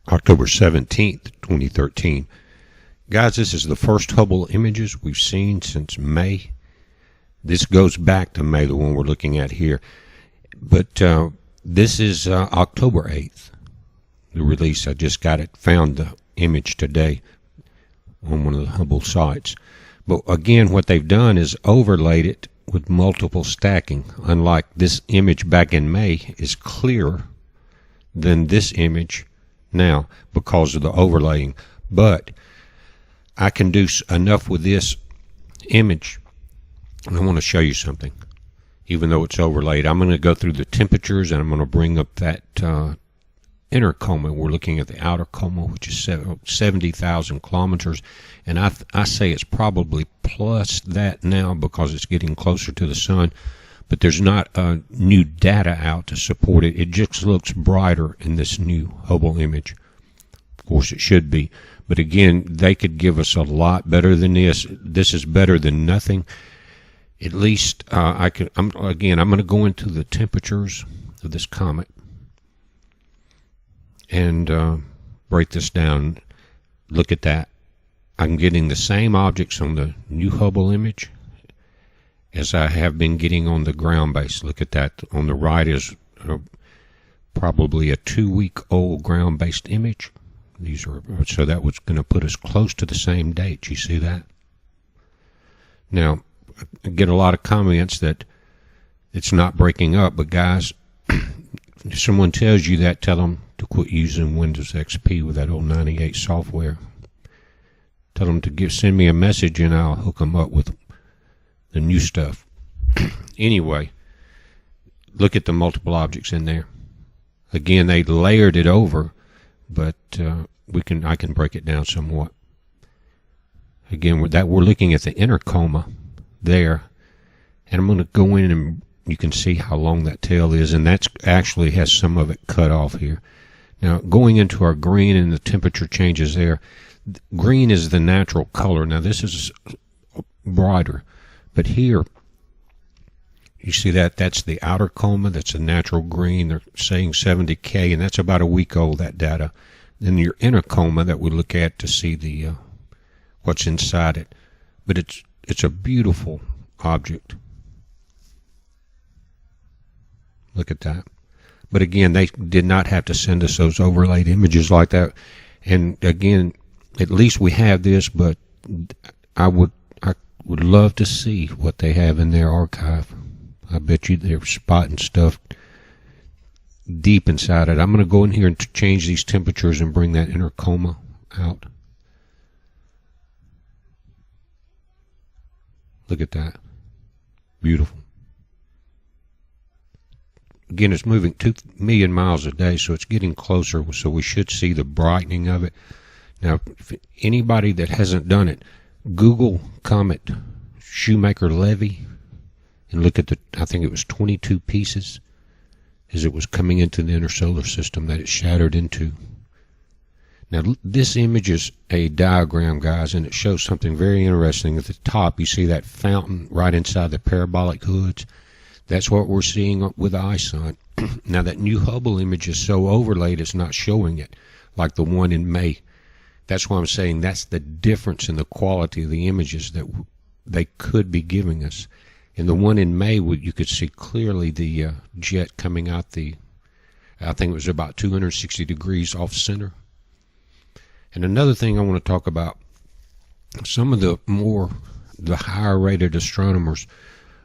October 17th, 2013. Guys, this is the first Hubble images we've seen since May. This goes back to May, the one we're looking at here. But this is October 8th, the release. I just found the image today on one of the Hubble sites. But again, what they've done is overlaid it with multiple stacking. Unlike this image back in May is clearer than this image now because of the overlaying. But I can do enough with this image, and I want to show you something. Even though it's overlaid, I'm going to go through the temperatures, and I'm going to bring up that inner coma. We're looking at the outer coma, which is 70,000 kilometers, and I say it's probably plus that now because it's getting closer to the sun, but there's not new data out to support it. It just looks brighter in this new Hubble image. Of course, it should be, but again, they could give us a lot better than this. This is better than nothing. At least I'm going to go into the temperatures of this comet and break this down. Look at that. I'm getting the same objects on the new Hubble image as I have been getting on the ground base. Look at that. On the right is probably a 2-week-old ground-based image. So that was going to put us close to the same date. You see that? Now, I get a lot of comments that it's not breaking up, but guys, if someone tells you that, tell them to quit using Windows XP with that old 98 software. Tell them to send me a message, and I'll hook them up with the new stuff. Anyway, look at the multiple objects in there. Again, they layered it over, but I can break it down somewhat. Again, we're looking at the inner coma there, and I'm going to go in and you can see how long that tail is, and that's actually has some of it cut off here. Now, going into our green and the temperature changes there, green is the natural color. Now, this is brighter, but here you see that's the outer coma. That's a natural green. They're saying 70K, and that's about a week old, that data. Then your inner coma that we look at to see the what's inside it, but it's a beautiful object. Look at that. But again, they did not have to send us those overlaid images like that. And again, at least we have this, but I would love to see what they have in their archive. I bet you they're spotting stuff deep inside it. I'm going to go in here and change these temperatures and bring that inner coma out. Look at that. Beautiful. Again, it's moving 2 million miles a day, so it's getting closer, so we should see the brightening of it. Now, if anybody that hasn't done it, Google Comet Shoemaker-Levy and look at I think it was 22 pieces as it was coming into the inner solar system that it shattered into. Now, this image is a diagram, guys, and it shows something very interesting. At the top, you see that fountain right inside the parabolic hoods. That's what we're seeing with ISON. Now, that new Hubble image is so overlaid, it's not showing it, like the one in May. That's why I'm saying that's the difference in the quality of the images that they could be giving us. In the one in May, you could see clearly the jet coming out I think it was about 260 degrees off center. And another thing I want to talk about, some of the higher rated astronomers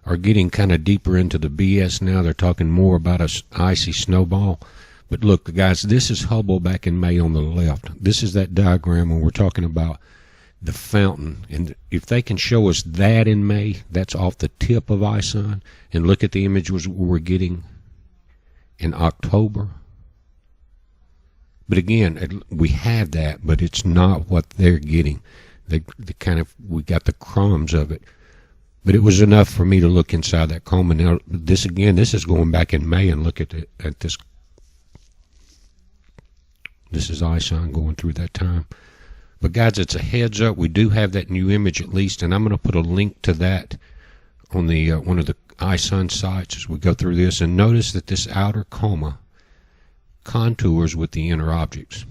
are getting kind of deeper into the BS now. They're talking more about an icy snowball. But look, guys, this is Hubble back in May on the left. This is that diagram when we're talking about the fountain. And if they can show us that in May, that's off the tip of ISON. And look at the images we're getting in October. But again, we have that, but it's not what they're getting. We got the crumbs of it. But it was enough for me to look inside that coma. Now, this is going back in May, and look at this. This is ISON going through that time. But guys, it's a heads up. We do have that new image at least, and I'm going to put a link to that on the one of the ISON sites as we go through this. And notice that this outer coma contours with the inner objects.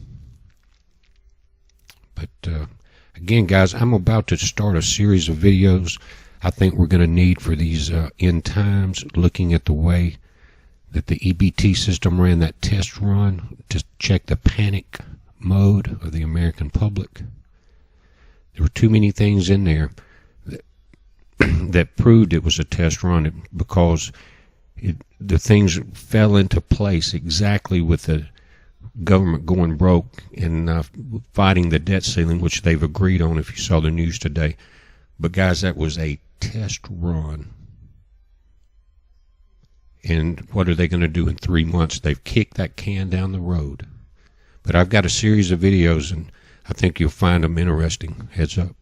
But again, guys, I'm about to start a series of videos I think we're going to need for these end times, looking at the way that the EBT system ran that test run to check the panic mode of the American public. There were too many things in there that proved it was a test run, because the things fell into place exactly with the government going broke and fighting the debt ceiling, which they've agreed on if you saw the news today. But guys, that was a test run. And what are they going to do in 3 months? They've kicked that can down the road. But I've got a series of videos, and I think you'll find them interesting. Heads up.